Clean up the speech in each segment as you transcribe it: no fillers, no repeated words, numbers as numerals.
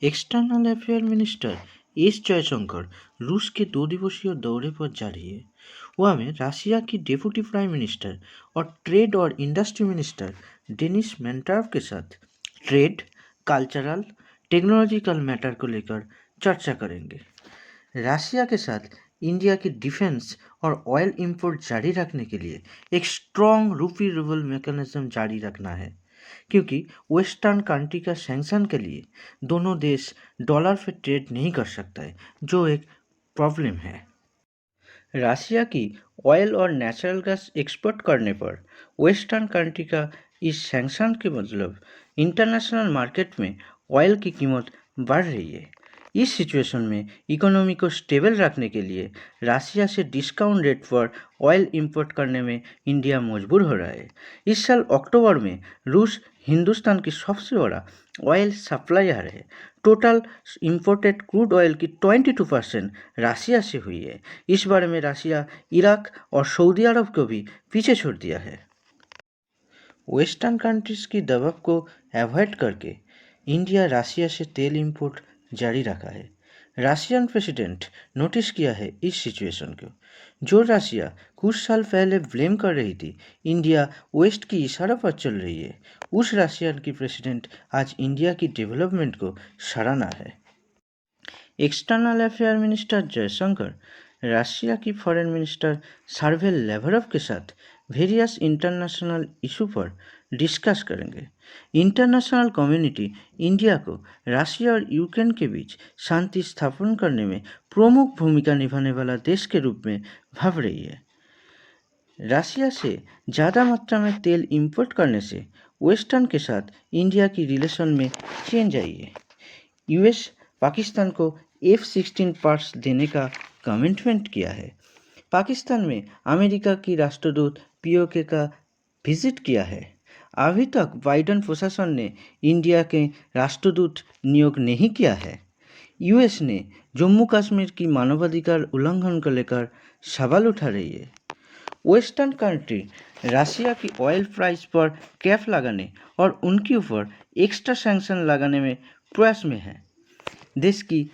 External affair minister S Jaishankar रूस के 2 दिवसीय दौरे पर जा रही है। वह में रशिया की डेप्यूटी प्राइम मिनिस्टर और ट्रेड और इंडस्ट्री मिनिस्टर डेनिस मेंटार्व के साथ ट्रेड, कल्चरल, टेक्नोलॉजिकल मैटर को लेकर चर्चा करेंगे। रशिया के साथ इंडिया की डिफेंस और ऑयल इंपोर्ट जारी रखने के लिए एक स्ट्रॉन्ग रूपी रूबल मैकेनिज्म जारी रखना है, क्योंकि वेस्टर्न कंट्री का सैंक्शन के लिए दोनों देश डॉलर पे ट्रेड नहीं कर सकता है, जो एक प्रॉब्लम है। रशिया की ऑयल और नेचुरल गैस एक्सपोर्ट करने पर वेस्टर्न कंट्री का इस सैंक्शन के मतलब इंटरनेशनल मार्केट में ऑयल की कीमत बढ़ रही है। इस सिचुएशन में इकोनॉमी को स्टेबल रखने के लिए रशिया से डिस्काउंट रेट पर ऑयल इंपोर्ट करने में इंडिया मजबूर हो रहा है। इस साल अक्टूबर में रूस हिंदुस्तान की सबसे बड़ा ऑयल सप्लायर है। टोटल इंपोर्टेड क्रूड ऑयल की 22% रशिया से हुई है। इस बारे में रशिया, इराक और सऊदी अरब को भी पीछे छोड़ दिया है। वेस्टर्न कंट्रीज की दबाव को अवॉइड करके इंडिया रशिया से तेल इंपोर्ट जारी रखा है। रशियन प्रेसिडेंट नोटिस किया है इस सिचुएशन को, जो रशिया कुछ साल पहले ब्लेम कर रही थी इंडिया वेस्ट की इशारा पर चल रही है। उस रशियन की प्रेसिडेंट आज इंडिया की डेवलपमेंट को सराहना है। External affair minister Jaishankar Russia की फॉरेन मिनिस्टर सर्गे लेवरोव के साथ वेरियस इंटरनेशनल इशू पर डिस्कस करेंगे। इंटरनेशनल कम्युनिटी इंडिया को रशिया और यूक्रेन के बीच शांति स्थापन करने में प्रमुख भूमिका निभाने वाला देश के रूप में भाव रही है। रशिया से ज़्यादा मात्रा में तेल इंपोर्ट करने से वेस्टर्न के साथ इंडिया की रिलेशन में चेंज आई है। यूएस पाकिस्तान को F-16 पार्ट्स देने का कमिटमेंट किया है। पाकिस्तान में अमेरिका की राष्ट्रदूत पीओके का विजिट किया है। अभी तक बाइडेन प्रशासन ने इंडिया के राष्ट्रदूत नियोग नहीं किया है। यूएस ने जम्मू कश्मीर की मानवाधिकार उल्लंघन को लेकर सवाल उठा रही है। वेस्टर्न कंट्री रशिया की ऑयल प्राइस पर कैप लगाने और उनके ऊपर एक्स्ट्रा सैंक्शन लगाने में प्रयास में है। देश की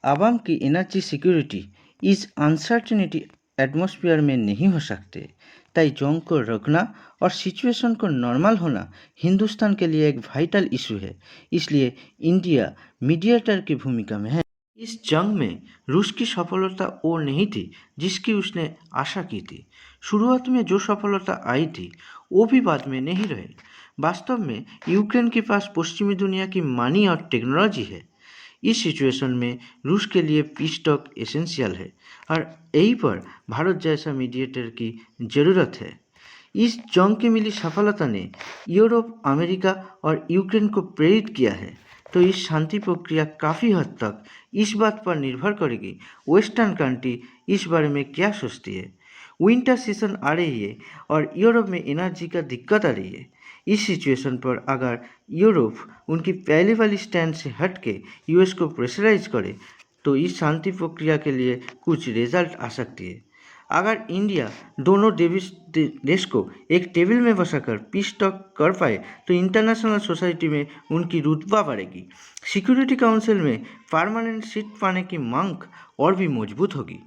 आवाम की एनर्जी सिक्योरिटी इस अनसर्टेनिटी एटमॉस्फेयर में नहीं हो सकते। ताई जंग को रोकना और सिचुएशन को नॉर्मल होना हिंदुस्तान के लिए एक वाइटल इशू है, इसलिए इंडिया मीडिएटर की भूमिका में है। इस जंग में रूस की सफलता वो नहीं थी जिसकी उसने आशा की थी। शुरुआत में जो सफलता आई थी वो भी बाद में नहीं रहे। वास्तव में यूक्रेन के पास पश्चिमी दुनिया की मनी और टेक्नोलॉजी है। इस सिचुएशन में रूस के लिए पीस टॉक एसेंशियल है और यही पर भारत जैसा मीडिएटर की ज़रूरत है। इस जंग की मिली सफलता ने यूरोप, अमेरिका और यूक्रेन को प्रेरित किया है, तो इस शांति प्रक्रिया काफ़ी हद तक इस बात पर निर्भर करेगी वेस्टर्न कंट्री इस बारे में क्या सोचती है। विंटर सीजन आ रही है और यूरोप में एनर्जी का दिक्कत आ रही है। इस सिचुएशन पर अगर यूरोप उनकी पहले वाली स्टैंड से हट के यूएस को प्रेशराइज करे तो इस शांति प्रक्रिया के लिए कुछ रिजल्ट आ सकती है। अगर इंडिया दोनों देश को एक टेबल में बसाकर पीस टॉक कर पाए तो इंटरनेशनल सोसाइटी में उनकी रुतबा बढ़ेगी। सिक्योरिटी काउंसिल में परमानेंट सीट पाने की मांग और भी मजबूत होगी।